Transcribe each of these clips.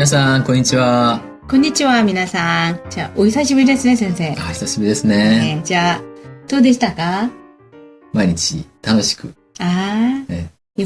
皆さん、こんにちは。こんにちは、皆さん。じゃあ、お久しぶりですね、先生。久しぶりですね。じゃあ、どうでしたか？毎日楽しく。よ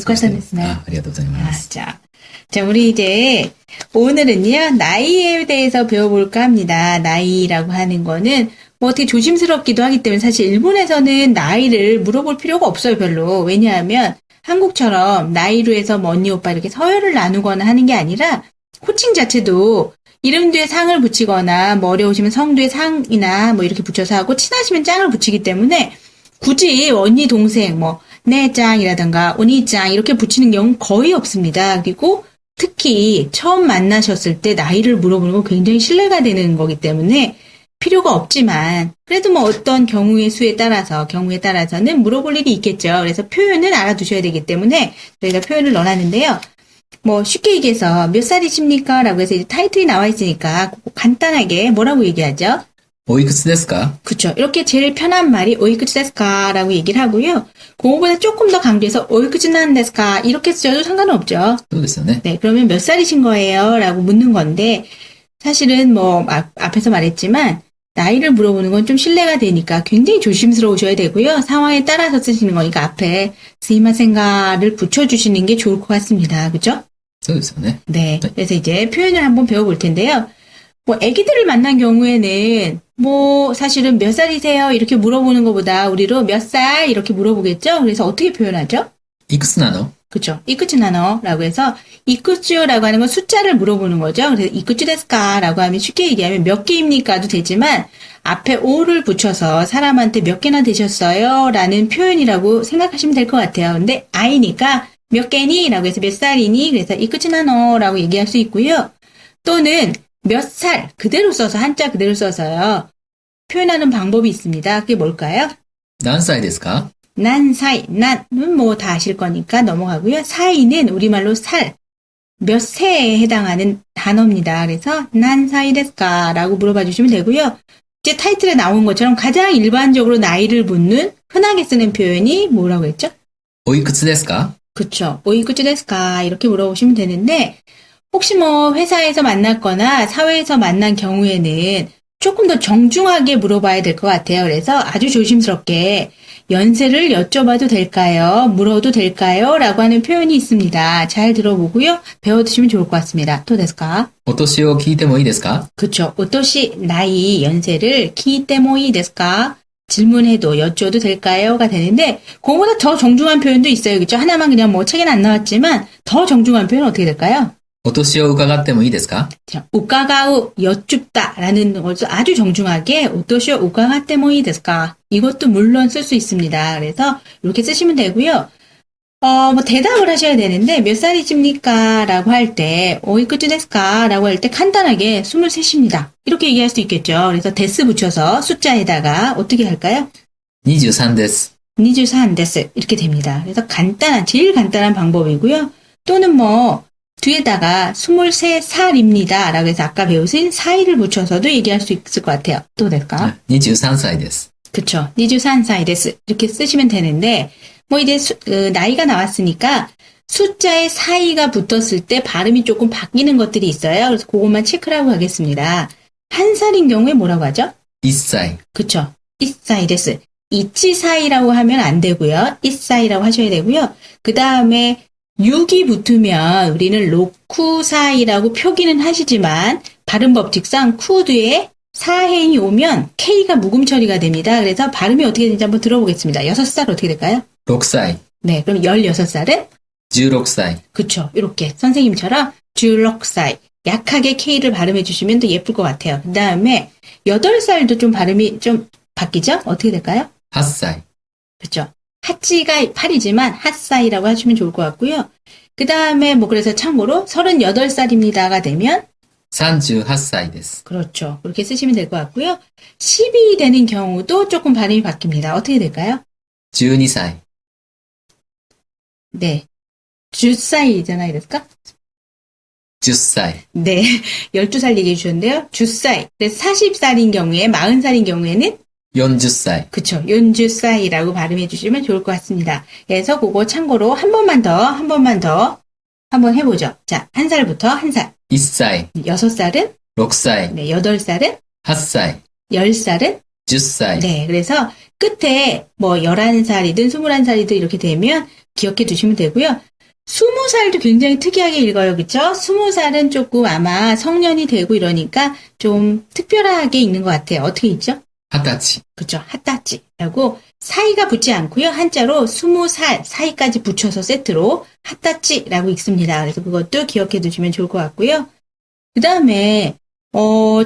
かったですね。ありがとうございます。자, 우리 이제 오늘은요, 나이에 대해서 배워볼까 합니다. 나이라고 하는 거는 뭐 되게 조심스럽기도 하기 때문에 사실 일본에서는 나이를 물어볼 필요가 없어요, 별로. 왜냐하면 한국처럼 나이로 해서 뭐 언니, 오빠 이렇게 서열을 나누거나 하는 게 아니라 호칭 자체도 이름 뒤에 상을 붙이거나 뭐 어려우시면 성 뒤에 상이나 뭐 이렇게 붙여서 하고 친하시면 짱을 붙이기 때문에 굳이 언니, 동생, 뭐 네 짱이라든가 오니 짱 이렇게 붙이는 경우는 거의 없습니다. 그리고 특히 처음 만나셨을 때 나이를 물어보는 건 굉장히 신뢰가 되는 거기 때문에 필요가 없지만 그래도 뭐 어떤 경우의 수에 따라서 경우에 따라서는 물어볼 일이 있겠죠. 그래서 표현은 알아두셔야 되기 때문에 저희가 표현을 넣어놨는데요. 뭐 쉽게 얘기해서 몇 살이십니까? 라고 해서 이제 타이틀이 나와 있으니까 간단하게 뭐라고 얘기하죠? 오이쿠츠 데스 까? 그쵸. 이렇게 제일 편한 말이 오이쿠츠 데스 까? 라고 얘기를 하고요. 그거보다 조금 더 강조해서 오이쿠츠 난 데스 까? 이렇게 쓰셔도 상관은 없죠. 네, 그러면 몇 살이신 거예요? 라고 묻는 건데 사실은 뭐 앞에서 말했지만 나이를 물어보는 건 좀 신뢰가 되니까 굉장히 조심스러우셔야 되고요. 상황에 따라서 쓰시는 거니까 앞에 스이마센가를 붙여주시는 게 좋을 것 같습니다. 그죠? 네. 그래서 이제 표현을 한번 배워볼 텐데요. 뭐 애기들을 만난 경우에는 뭐 사실은 몇 살이세요? 이렇게 물어보는 것보다 우리로 몇 살 이렇게 물어보겠죠? 그래서 어떻게 표현하죠? 이쿠츠 나노? 그쵸. 이쿠츠 나노라고 해서 이쿠츠라고 하는 건 숫자를 물어보는 거죠. 그래서 이쿠츠 데스까? 라고 하면 쉽게 얘기하면 몇 개입니까도 되지만 앞에 오를 붙여서 사람한테 몇 개나 되셨어요? 라는 표현이라고 생각하시면 될 것 같아요. 근데 아이니까 몇 개니? 라고 해서 몇 살이니? 그래서 이쿠츠 나노라고 얘기할 수 있고요. 또는 몇 살 그대로 써서 한자 그대로 써서요. 표현하는 방법이 있습니다. 그게 뭘까요? 난사이 데스 까? 난사이, 난은 뭐 다 아실 거니까 넘어가고요. 사이는 우리말로 살, 몇 세에 해당하는 단어입니다. 그래서 난사이 데스까? 라고 물어봐 주시면 되고요. 이제 타이틀에 나온 것처럼 가장 일반적으로 나이를 묻는 흔하게 쓰는 표현이 뭐라고 했죠? 오이쿠츠 데스 까? 그쵸. 오이쿠츠 데스까? 이렇게 물어보시면 되는데 혹시 뭐 회사에서 만났거나 사회에서 만난 경우에는 조금 더 정중하게 물어봐야 될 것 같아요. 그래서 아주 조심스럽게 연세를 여쭤봐도 될까요? 물어도 될까요? 라고 하는 표현이 있습니다. 잘 들어보고요. 배워두시면 좋을 것 같습니다. 또 데스까? 오토시오 키이테모 이 데스 까? 그쵸. 오토시 나이 연세를 키이테모 이 데스까? 질문해도 여쭤도 될까요?가 되는데 그거보다 더 정중한 표현도 있어요. 그쵸? 하나만 그냥 뭐 책에는 안 나왔지만 더 정중한 표현은 어떻게 될까요? 오토시오 우카가테모 이 데스 까? 우카가우 여쭙다라는 것도 아주 정중하게 오토시오 우카가테모 이 데스 까? 이것도 물론 쓸 수 있습니다. 그래서 이렇게 쓰시면 되고요. 뭐 대답을 하셔야 되는데 몇 살이십니까? 라고 할 때 오이쿠츠 데스 까? 라고 할 때 간단하게 23입니다. 이렇게 얘기할 수 있겠죠. 그래서 데스 붙여서 숫자에다가 어떻게 할까요? 23です 23데스 이렇게 됩니다. 그래서 제일 간단한 방법이고요. 또는 뭐 뒤에다가 23살입니다. 라고 해서 아까 배우신 사이를 붙여서도 얘기할 수 있을 것 같아요. 또 될까? 23歳です 그쵸. 23歳です. 이렇게 쓰시면 되는데, 뭐 이제 나이가 나왔으니까 숫자에 사이가 붙었을 때 발음이 조금 바뀌는 것들이 있어요. 그래서 그것만 체크를 하고 가겠습니다. 한 살인 경우에 뭐라고 하죠? 1歳 그쵸. 1歳です. 이치사이라고 하면 안 되고요. 1歳라고 하셔야 되고요. 그 다음에 6이 붙으면 우리는 로쿠사이라고 표기는 하시지만 발음 법칙상 쿠 뒤에 사행이 오면 K가 묵음 처리가 됩니다. 그래서 발음이 어떻게 되는지 한번 들어보겠습니다. 6살 어떻게 될까요? 6歳 네, 그럼 16살은? 16歳 그쵸. 이렇게 선생님처럼 16살 약하게 K를 발음해 주시면 더 예쁠 것 같아요. 그 다음에 8살도 좀 발음이 좀 바뀌죠? 어떻게 될까요? 8歳 그쵸. 하치가 8이지만 핫사이라고 하시면 좋을 것 같고요. 그 다음에 뭐 그래서 참고로 38살입니다가 되면 38歳です 그렇죠. 그렇게 쓰시면 될 것 같고요. 10이 되는 경우도 조금 발음이 바뀝니다. 어떻게 될까요? 12歳 네. 10살이잖아요. 이랬을까? 10歳 네. 12살 얘기해 주셨는데요. 10살. 그래서 40살인 경우에 40살인 경우에는 40歳 그쵸. 40살이라고 발음해 주시면 좋을 것 같습니다. 그래서 그거 참고로 한 번만 더 한번 해보죠. 자, 한 살부터 한 살. 1歳、 6살은? 6歳、 네, 8살은? 8歳、 10살은? 10歳、 네, 그래서 끝에 뭐 11살이든 21살이든 이렇게 되면 기억해 두시면 되고요. 20살도 굉장히 특이하게 읽어요. 그쵸? 20살은 조금 아마 성년이 되고 이러니까 좀 특별하게 읽는 것 같아요. 어떻게 읽죠? 20歳、 그쵸? 핫다찌라고 사이가 붙지 않고요. 한자로 20살 사이까지 붙여서 세트로 핫다찌라고 읽습니다. 그래서 그것도 기억해 두시면 좋을 것 같고요. 그 다음에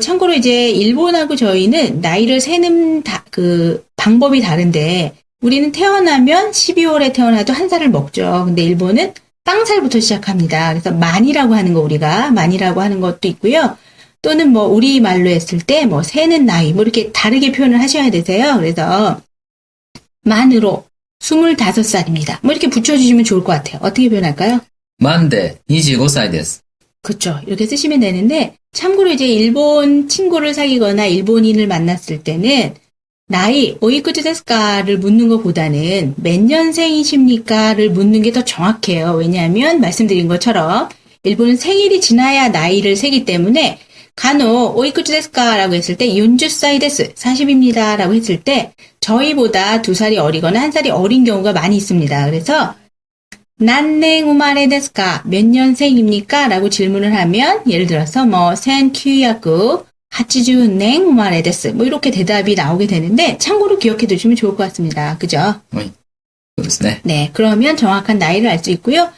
참고로 이제 일본하고 저희는 나이를 세는 방법이 다른데 우리는 태어나면 12월에 태어나도 한 살을 먹죠. 근데 일본은 빵살부터 시작합니다. 그래서 만이라고 하는 거 우리가 만이라고 하는 것도 있고요. 또는 뭐 우리 말로 했을 때 뭐 세는 나이 뭐 이렇게 다르게 표현을 하셔야 되세요. 그래서 만으로 25살입니다. 뭐 이렇게 붙여주시면 좋을 것 같아요. 어떻게 표현할까요?万で25歳です。 그렇죠. 이렇게 쓰시면 되는데 참고로 이제 일본 친구를 사귀거나 일본인을 만났을 때는 나이 오이쿠츠 데스까를 묻는 것보다는 몇 년생이십니까를 묻는 게 더 정확해요. 왜냐하면 말씀드린 것처럼 일본은 생일이 지나야 나이를 세기 때문에 간혹 오이쿠츠 데스까라고 했을 때 40살 데스 40입니다 라고 했을 때 저희보다 2살이 어리거나 1살이 어린 경우가 많이 있습니다. 그래서 난냉 우마레 데스까 몇 년생입니까? 라고 질문을 하면 예를 들어서 뭐 센큐야쿠 하치주냉 우마레 데스 뭐 이렇게 대답이 나오게 되는데 참고로 기억해 두시면 좋을 것 같습니다. 그죠? はい。そうですね。 네, 그러면 정확한 나이를 알 수 있고요.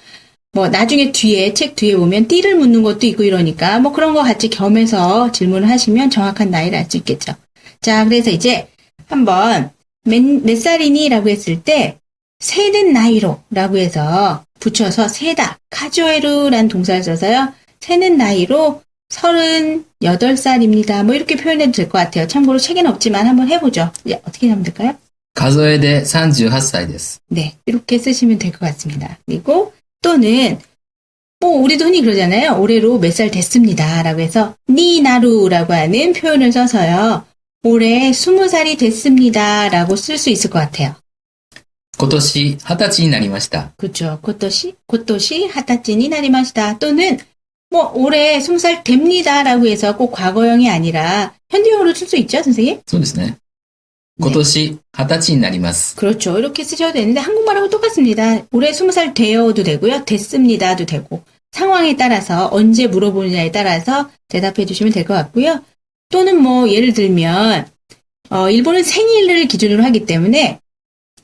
뭐 나중에 책 뒤에 보면 띠를 묻는 것도 있고 이러니까 뭐 그런 거 같이 겸해서 질문을 하시면 정확한 나이를 알 수 있겠죠. 자, 그래서 이제 한번 몇 살이니? 라고 했을 때 세는 나이로 라고 해서 붙여서 세다, 카조에루라는 동사를 써서요. 세는 나이로 38살입니다. 뭐 이렇게 표현해도 될 것 같아요. 참고로 책에는 없지만 한번 해보죠. 어떻게 하면 될까요? 数えで38歳です。 네, 이렇게 쓰시면 될 것 같습니다. 그리고 또는 우리도 흔히 그러잖아요. 올해로 몇 살 됐습니다. 라고 해서 니나루라고 하는 표현을 써서요. 올해 20살이 됐습니다. 라고 쓸 수 있을 것 같아요. 今年20歳になりました。 그렇죠. 고토시 하타치니 나리마시다. 또는 올해 20살 됩니다. 라고 해서 꼭 과거형이 아니라 현대형으로 쓸 수 있죠, 선생님? そうですね。今年20歳になります。 그렇죠. 이렇게 쓰셔도 되는데 한국말하고 똑같습니다. 올해 20살 되어도 되고요. 됐습니다도 되고 상황에 따라서 언제 물어보느냐에 따라서 대답해 주시면 될 것 같고요. 또는 예를 들면 일본은 생일을 기준으로 하기 때문에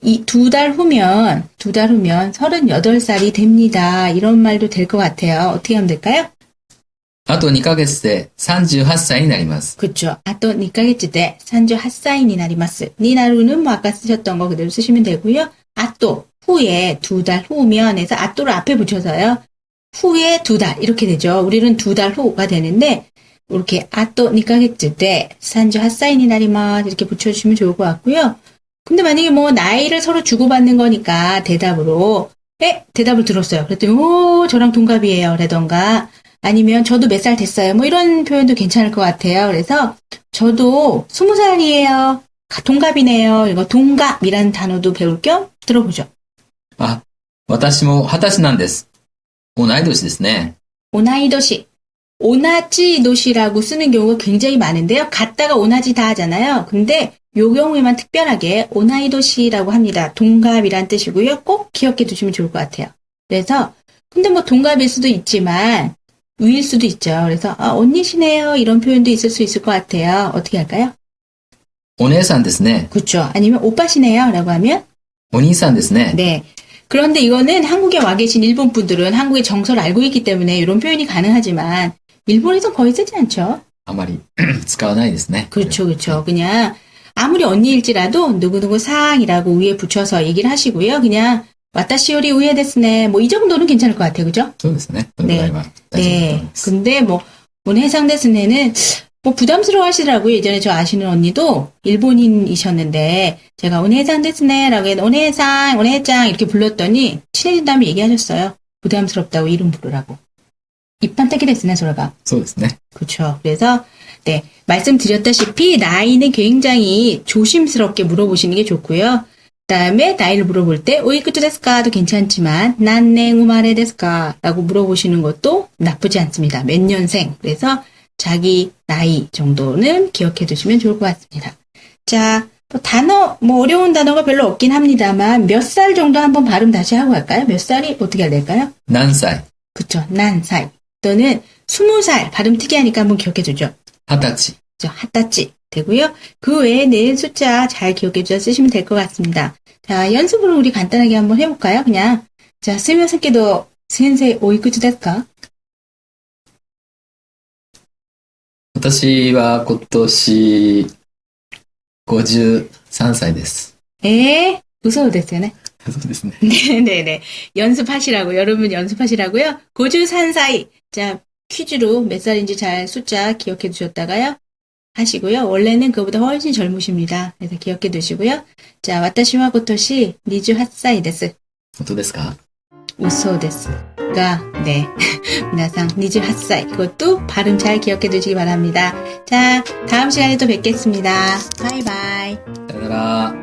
이 2달 후면 38살이 됩니다. 이런 말도 될 것 같아요. 어떻게 하면 될까요? あと2ヶ月で38歳になります。 그렇죠. 아또 2ヶ月대 38살이 나리마스. 니나루는 아까 쓰셨던 거 그대로 쓰시면 되고요. 아또 후에 2달 후면 해서 아또를 앞에 붙여서요. 후에 2달 이렇게 되죠. 우리는 2달 후가 되는데 이렇게 아또 2ヶ月대 38살이 나리마스 이렇게 붙여주시면 좋을 것 같고요. 근데 만약에 나이를 서로 주고받는 거니까 대답으로 대답을 들었어요. 그랬더니 저랑 동갑이에요. 라던가 아니면 저도 몇 살 됐어요. 이런 표현도 괜찮을 것 같아요. 그래서 저도 20살이에요. 동갑이네요. 이거 동갑이라는 단어도 배울 겸 들어보죠. あ、私も20歳なんです。同い年ですね。 오나이도시. 오나지도시라고 쓰는 경우가 굉장히 많은데요. 같다가 오나지다 하잖아요. 근데 요 경우에만 특별하게 오나이도시라고 합니다. 동갑이란 뜻이고요. 꼭 기억해 두시면 좋을 것 같아요. 그래서 근데 동갑일 수도 있지만 위일 수도 있죠. 그래서 언니시네요. 이런 표현도 있을 수 있을 것 같아요. 어떻게 할까요? お姉さんですね。 그렇죠. 아니면 오빠시네요. 라고 하면 お兄さんですね。 네. 그런데 이거는 한국에 와 계신 일본 분들은 한국의 정서를 알고 있기 때문에 이런 표현이 가능하지만 일본에서 거의 쓰지 않죠. あまり使わないですね。 그렇죠. 그렇죠. 그냥 아무리 언니일지라도 누구누구 상이라고 위에 붙여서 얘기를 하시고요. 그냥 와타시요리 우에 데스네. 이 정도는 괜찮을 것 같아요. 그죠? そうですね。そのぐらいは大丈夫だと思い 네. ます。 근데 오늘 해상 데스네는 부담스러워 하시더라고요. 예전에 저 아시는 언니도 일본인이셨는데 제가 오늘 해상 데스네라고 해서 오늘 해상, 오늘 해장 이렇게 불렀더니 친해진 다음에 얘기하셨어요. 부담스럽다고 이름 부르라고. 입판타기 데스네 소라가. そうですね。 그렇죠. 그래서 네, 말씀드렸다시피 나이는 굉장히 조심스럽게 물어보시는 게 좋고요. 다음에 나이를 물어볼 때 오이쿠츠 데스까도 괜찮지만 난냉 우마레 데스까 라고 물어보시는 것도 나쁘지 않습니다. 몇 년생. 그래서 자기 나이 정도는 기억해 두시면 좋을 것 같습니다. 자, 어려운 단어가 별로 없긴 합니다만 몇 살 정도 한번 발음 다시 하고 갈까요? 몇 살이 어떻게 해야 될까요? 何歳 그쵸, 난사이 또는 20살 발음 특이하니까 한번 기억해 두죠. 20歳 그죠, 핫다치 되고요. 그 외에는 숫자 잘 기억해 주셔서 쓰시면 될 것 같습니다. 자, 연습으로 우리 간단하게 한번 해볼까요? 그냥 자, 스미마셍けど 센세이 오이쿠츠 데스까? 私は今年53歳です。 웃어도 됐어요, 네? そうですね。 네네네. 연습하시라고, 여러분 연습하시라고요. 고주산 사이. 자, 퀴즈로 몇 살인지 잘 숫자 기억해 두셨다가요. 하시고요. 원래는 그보다 훨씬 젊으십니다. 그래서 기억해 두시고요. 자, 와타시와 고토시 28歳です。本当ですか 웃소 데스가, 네.皆さん 28歳. 그것도 발음 잘 기억해 두시기 바랍니다. 자, 다음 시간에 또 뵙겠습니다. 바이바이. さよなら。